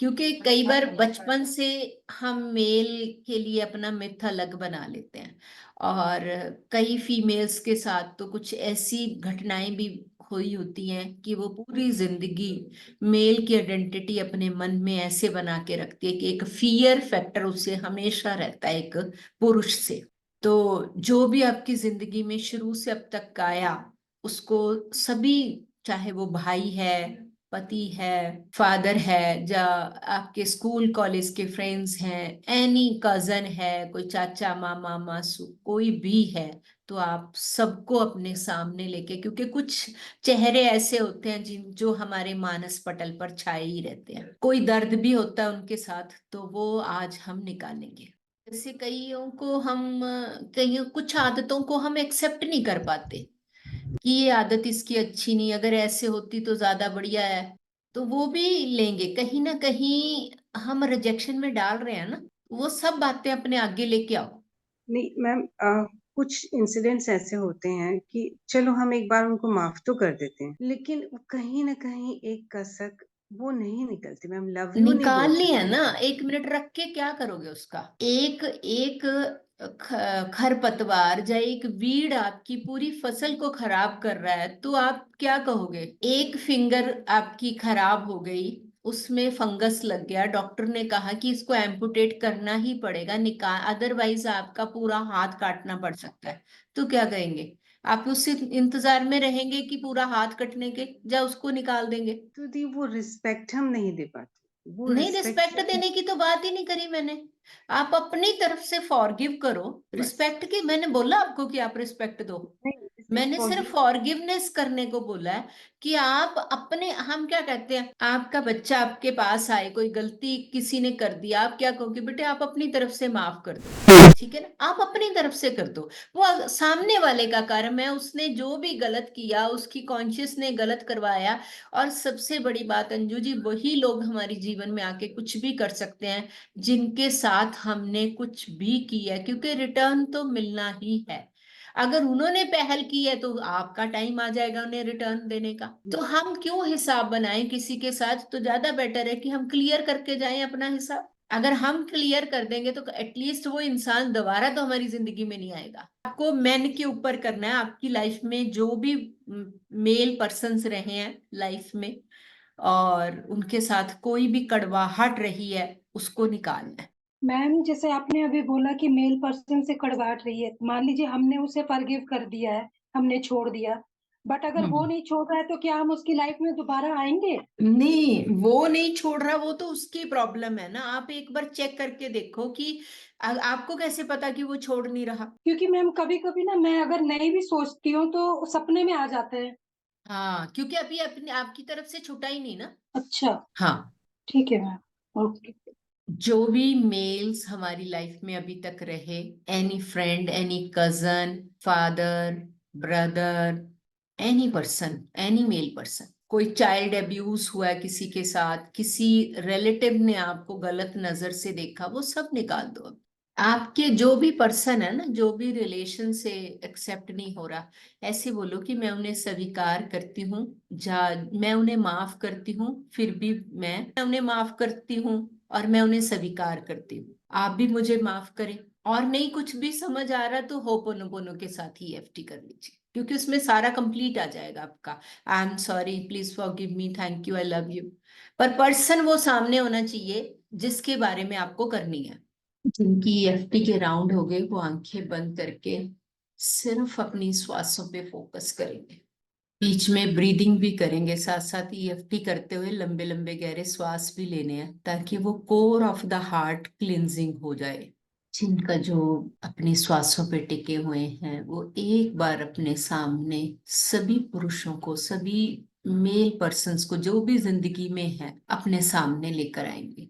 क्योंकि कई बार बचपन से हम मेल के लिए अपना मिथ अलग बना लेते हैं, और कई फीमेल्स के साथ तो कुछ ऐसी घटनाएं भी हुई होती हैं कि वो पूरी जिंदगी मेल की आइडेंटिटी अपने मन में ऐसे बना के रखती है कि एक फियर फैक्टर उससे हमेशा रहता है एक पुरुष से। तो जो भी आपकी जिंदगी में शुरू से अब तक आया, उसको सभी, चाहे वो भाई है, पति है, फादर है, या आपके स्कूल कॉलेज के फ्रेंड्स हैं, एनी कजन है, कोई चाचा मामा मासू कोई भी है, तो आप सबको अपने सामने लेके, क्योंकि कुछ चेहरे ऐसे होते हैं जिन जो हमारे मानस पटल पर छाए ही रहते हैं, कोई दर्द भी होता है उनके साथ, तो वो आज हम निकालेंगे। जैसे कईयों कुछ आदतों को हम एक्सेप्ट नहीं कर पाते कि ये आदत इसकी अच्छी नहीं, अगर ऐसे होती तो ज्यादा बढ़िया है, तो वो भी लेंगे। कहीं ना कहीं हम रिजेक्शन में डाल रहे हैं ना, वो सब बातें अपने आगे लेके आओ। नहीं मैम, कुछ इंसिडेंट्स ऐसे होते हैं कि चलो हम एक बार उनको माफ तो कर देते हैं, लेकिन वो कहीं ना कहीं एक कसक वो नहीं निकलती मैम। लव यू नहीं बोल निकालनी है सकते। ना, एक मिनट रख के क्या करोगे उसका? एक एक खरपतवार या एक वीड आपकी पूरी फसल को खराब कर रहा है, तो आप क्या कहोगे? एक फिंगर आपकी खराब हो गई, उसमें फंगस लग गया, डॉक्टर ने कहा कि इसको एम्पुटेट करना ही पड़ेगा, निकाल, अदरवाइज आपका पूरा हाथ काटना पड़ सकता है, तो क्या कहेंगे? आप उससे इंतजार में रहेंगे कि पूरा हाथ कटने के, या उसको निकाल देंगे? तो दी वो रिस्पेक्ट हम नहीं दे पाते, वो नहीं, रिस्पेक्ट रिस्पेक्ट देने की तो बात ही नहीं करी मैंने। आप अपनी तरफ से फॉरगिव करो। बस। रिस्पेक्ट की मैंने बोला आपको कि आप रिस्पेक्ट दो? नहीं, जैसे मैंने सिर्फ फॉरगिव। फॉरगिवनेस करने को बोला है कि आप अपने, हम क्या कहते हैं, आपका बच्चा आपके पास आए, कोई गलती किसी ने कर दिया, आप क्या कहोगे? बेटे आप अपनी तरफ से माफ कर दो, ठीक है ना, आप अपनी तरफ से कर दो। वो सामने वाले का कर्म है, उसने जो भी गलत किया, उसकी कॉन्शियस ने गलत करवाया। और सबसे बड़ी बात अंजू जी, वही लोग हमारे जीवन में आके कुछ भी कर सकते हैं जिनके साथ हमने कुछ भी किया है, क्योंकि रिटर्न तो मिलना ही है। अगर उन्होंने पहल की है तो आपका टाइम आ जाएगा उन्हें रिटर्न देने का। तो हम क्यों हिसाब बनाएं किसी के साथ? तो ज्यादा बेटर है कि हम क्लियर करके जाएं अपना हिसाब। अगर हम क्लियर कर देंगे तो एटलीस्ट वो इंसान दोबारा तो हमारी जिंदगी में नहीं आएगा। आपको मेन के ऊपर करना है, आपकी लाइफ में जो भी मेल पर्सन्स रहे हैं लाइफ में, और उनके साथ कोई भी कड़वाहट रही है, उसको निकालना है। मैम, जैसे आपने अभी बोला कि मेल पर्सन से कड़वाहट रही है, मान लीजिए हमने उसे फॉरगिव कर दिया है, हमने छोड़ दिया, बट अगर वो हम्म। नहीं छोड़ रहा है तो क्या हम उसकी लाइफ में दोबारा आएंगे? नहीं, वो नहीं छोड़ रहा, वो तो उसकी प्रॉब्लम है ना। आप एक बार चेक करके देखो कि आपको कैसे पता कि वो छोड़ नहीं रहा? क्योंकि मैम कभी कभी ना मैं अगर नहीं भी सोचती हूँ तो सपने में आ जाते हैं। हाँ, क्योंकि अभी अपनी आपकी तरफ से छुटा ही नहीं ना। अच्छा। हाँ। ठीक है मैम, ओके। जो भी मेल्स हमारी लाइफ में अभी तक रहे, any friend, any cousin, father, brother, any person, any male person, कोई चाइल्ड अब्यूज हुआ है किसी के साथ, किसी रिलेटिव ने आपको गलत नजर से देखा, वो सब निकाल दो। आपके जो भी पर्सन है ना, जो भी रिलेशन से एक्सेप्ट नहीं हो रहा, ऐसे बोलो कि मैं उन्हें स्वीकार करती हूँ, जा मैं उन्हें माफ करती हूँ, फिर भी मैं उन्हें माफ करती हूँ, और मैं उन्हें स्वीकार करती हूँ, आप भी मुझे माफ करें। और नहीं कुछ भी समझ आ रहा तो होपोनोपोनो के साथ ही EFT कर लीजिए, क्योंकि उसमें सारा कंप्लीट आ जाएगा आपका। I am sorry, please forgive me, thank you, I love you. पर पर्सन वो सामने होना चाहिए जिसके बारे में आपको करनी है। जिनकी EFT के राउंड हो गए, वो आंखें बंद करके सिर्फ अपनी श्वासों पे फोकस करेंगे, बीच में ब्रीदिंग भी करेंगे, साथ साथ EFT करते हुए लंबे लंबे गहरे श्वास भी लेने हैं, ताकि वो core of the heart cleansing हो जाए। जिनका जो अपने श्वासों पे टिके हुए हैं, वो एक बार अपने सामने सभी पुरुषों को, सभी मेल पर्सन्स को जो भी जिंदगी में है, अपने सामने लेकर आएंगे।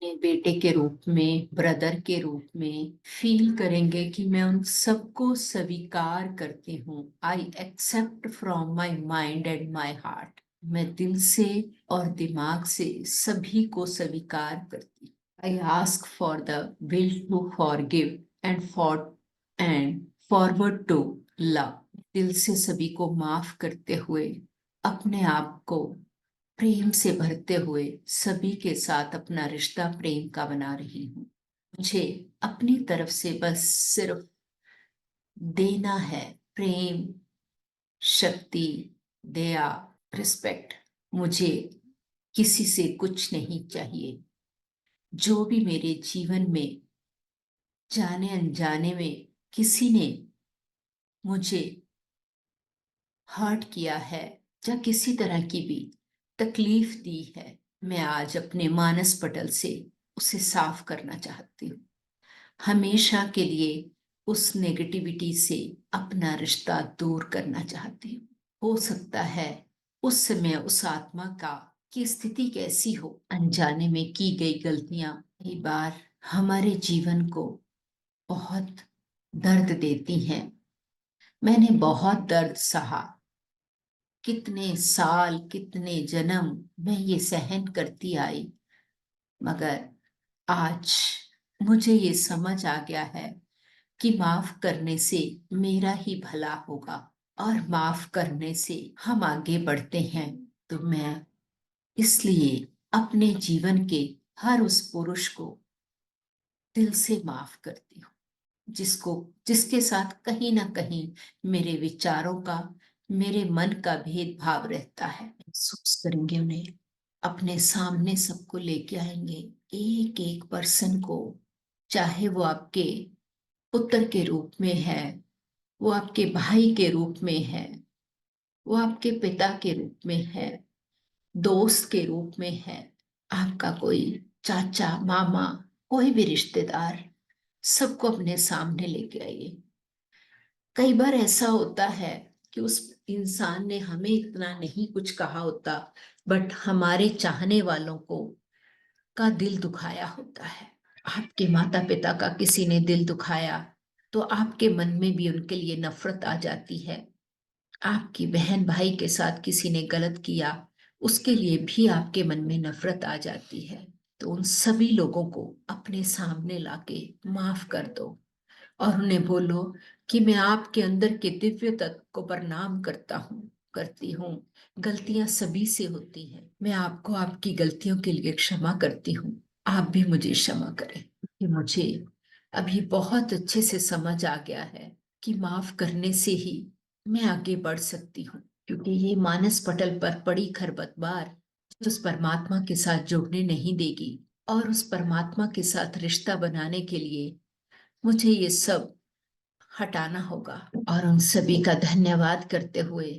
अपने बेटे के रूप में, ब्रदर के रूप में फील करेंगे कि मैं उन सबको स्वीकार करती हूँ। I accept from my mind and my heart. मैं दिल से और दिमाग से सभी को स्वीकार करती हूँ। I ask for the will to forgive and forward to love. दिल से सभी को माफ करते हुए अपने आप को प्रेम से भरते हुए सभी के साथ अपना रिश्ता प्रेम का बना रही हूँ। मुझे अपनी तरफ से बस सिर्फ देना है, प्रेम, शक्ति, दया, रिस्पेक्ट। मुझे किसी से कुछ नहीं चाहिए। जो भी मेरे जीवन में जाने अनजाने में किसी ने मुझे हर्ट किया है या किसी तरह की भी तकलीफ दी है, मैं आज अपने मानस पटल से उसे साफ करना चाहती हूँ। हमेशा के लिए उस नेगेटिविटी से अपना रिश्ता दूर करना चाहती हूँ। हो सकता है उस समय उस आत्मा का की स्थिति कैसी हो, अनजाने में की गई गलतियां कई बार हमारे जीवन को बहुत दर्द देती हैं। मैंने बहुत दर्द सहा, कितने साल कितने जन्म मैं ये सहन करती आई, मगर आज मुझे ये समझ आ गया है कि माफ करने से मेरा ही भला होगा, और माफ करने से हम आगे बढ़ते हैं। तो मैं इसलिए अपने जीवन के हर उस पुरुष को दिल से माफ करती हूँ, जिसको जिसके साथ कहीं ना कहीं मेरे विचारों का, मेरे मन का भेदभाव रहता है। महसूस करेंगे उन्हें, अपने सामने सबको लेके आएंगे, एक एक पर्सन को, चाहे वो आपके पुत्र के रूप में है, वो आपके भाई के रूप में है, वो आपके पिता के रूप में है, दोस्त के रूप में है, आपका कोई चाचा, मामा, कोई भी रिश्तेदार, सबको अपने सामने लेके आइए। कई बार ऐसा होता है कि उस इंसान ने हमें इतना नहीं कुछ कहा होता, बट हमारे चाहने वालों को का दिल दुखाया होता है। आपके माता पिता का किसी ने दिल दुखाया तो आपके मन में भी उनके लिए नफरत आ जाती है। आपकी बहन भाई के साथ किसी ने गलत किया, उसके लिए भी आपके मन में नफरत आ जाती है। तो उन सभी लोगों को अपने सामने लाके माफ कर दो, और उन्हें बोलो कि मैं आपके अंदर के दिव्य तत्व को प्रणाम करती हूँ। गलतियां सभी से होती हैं, मैं आपको आपकी गलतियों के लिए क्षमा करती हूँ, आप भी मुझे क्षमा करें। कि मुझे अभी बहुत अच्छे से समझ आ गया है कि माफ करने से ही मैं आगे बढ़ सकती हूँ, क्योंकि ये मानस पटल पर पड़ी खरपतवार उस परमात्मा के साथ जुड़ने नहीं देगी, और उस परमात्मा के साथ रिश्ता बनाने के लिए मुझे ये सब हटाना होगा। और उन सभी का धन्यवाद करते हुए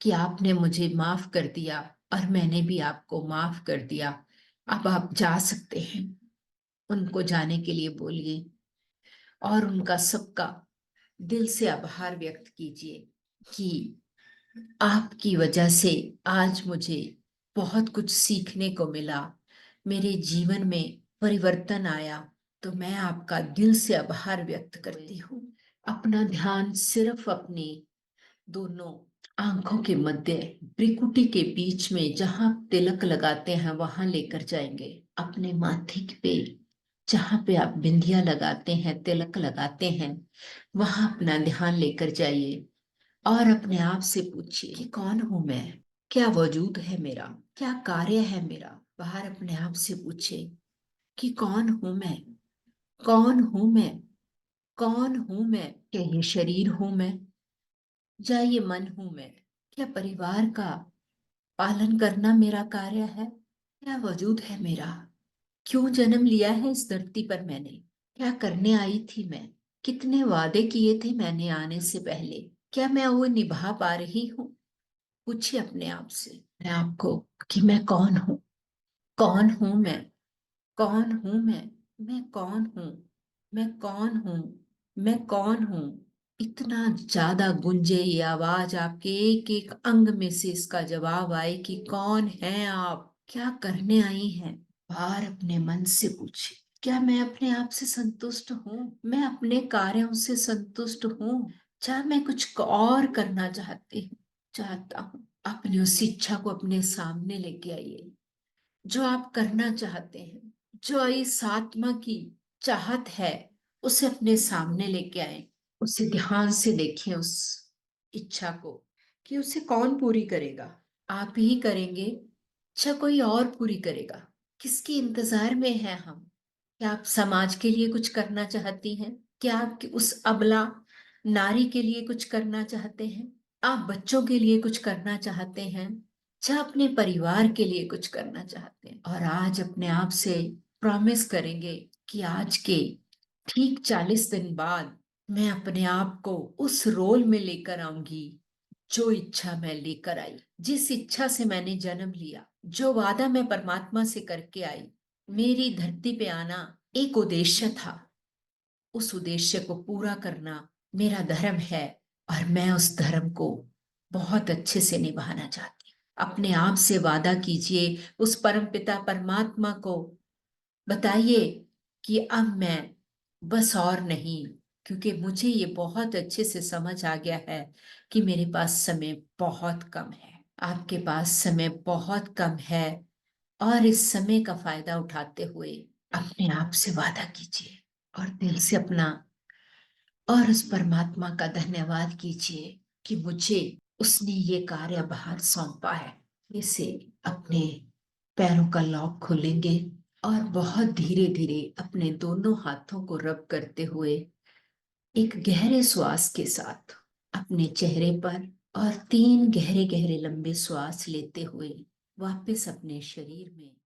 कि आपने मुझे माफ कर दिया और मैंने भी आपको माफ कर दिया, अब आप जा सकते हैं। उनको जाने के लिए बोलिए और उनका सबका दिल से आभार व्यक्त कीजिए कि आपकी वजह से आज मुझे बहुत कुछ सीखने को मिला, मेरे जीवन में परिवर्तन आया। तो मैं आपका दिल से आभार व्यक्त करती हूँ। अपना ध्यान सिर्फ अपनी दोनों आंखों के मध्य भ्रिकुटी के बीच में जहां तिलक लगाते हैं वहां लेकर जाएंगे। अपने माथे पे जहां पे आप बिंदिया लगाते हैं, तिलक लगाते हैं, वहां अपना ध्यान लेकर जाइए और अपने आप से पूछिए कि कौन हूं मैं, क्या वजूद है मेरा, क्या कार्य है मेरा। बाहर अपने आप से पूछे कि कौन हूं मैं, कौन हूं मैं, कौन हूं मैं। क्या ये शरीर हूं मैं, या ये मन हूं मैं? क्या परिवार का पालन करना मेरा कार्य है? क्या वजूद है मेरा? क्यों जन्म लिया है इस धरती पर मैंने? क्या करने आई थी मैं? कितने वादे किए थे मैंने आने से पहले? क्या मैं वो निभा पा रही हूँ? पूछिए अपने आप से, मैं आपको, कि मैं कौन हूँ, कौन हूँ मैं, कौन हूँ मैं कौन हूँ, मैं कौन हूँ, मैं कौन हूँ। इतना ज्यादा गूंजे ये आवाज आपके एक एक अंग में से इसका जवाब आए कि कौन है आप, क्या करने आई हैं। बार अपने मन से पूछे, क्या मैं अपने आप से संतुष्ट हूँ, मैं अपने कार्यों से संतुष्ट हूँ, क्या मैं कुछ और करना चाहता हूँ। अपनी उस इच्छा को अपने सामने लेके आइए जो आप करना चाहते हैं, जो इस आत्मा की चाहत है, उसे अपने सामने लेके आए। उसे ध्यान से देखें उस इच्छा को कि उसे कौन पूरी करेगा। आप ही करेंगे, इच्छा कोई और पूरी करेगा। किसके इंतजार में है हम? क्या आप समाज के लिए कुछ करना चाहती हैं? क्या आप उस अबला नारी के लिए कुछ करना चाहते हैं? आप बच्चों के लिए कुछ करना चाहते हैं? क्या अपने परिवार के लिए कुछ करना चाहते हैं? और आज अपने आप से प्रॉमिस करेंगे कि आज के ठीक 40 दिन बाद मैं अपने आप को उस रोल में लेकर आऊंगी जो इच्छा मैं लेकर आई, जिस इच्छा से मैंने जन्म लिया, जो वादा मैं परमात्मा से करके आई। मेरी धरती पे आना एक उद्देश्य था। उस उद्देश्य को पूरा करना मेरा धर्म है और मैं उस धर्म को बहुत अच्छे से निभाना चाहती हूँ। अपने आप से वादा कीजिए, उस परमपिता परमात्मा को बताइए कि अब मैं बस और नहीं, क्योंकि मुझे ये बहुत अच्छे से समझ आ गया है कि मेरे पास समय बहुत कम है। आपके पास समय बहुत कम है और इस समय का फायदा उठाते हुए अपने आप से वादा कीजिए और दिल से अपना और उस परमात्मा का धन्यवाद कीजिए कि मुझे उसने ये कार्यभार सौंपा है। इसे अपने पैरों का लॉक खोलेंगे और बहुत धीरे धीरे अपने दोनों हाथों को रब करते हुए एक गहरे श्वास के साथ अपने चेहरे पर और 3 गहरे गहरे लंबे श्वास लेते हुए वापस अपने शरीर में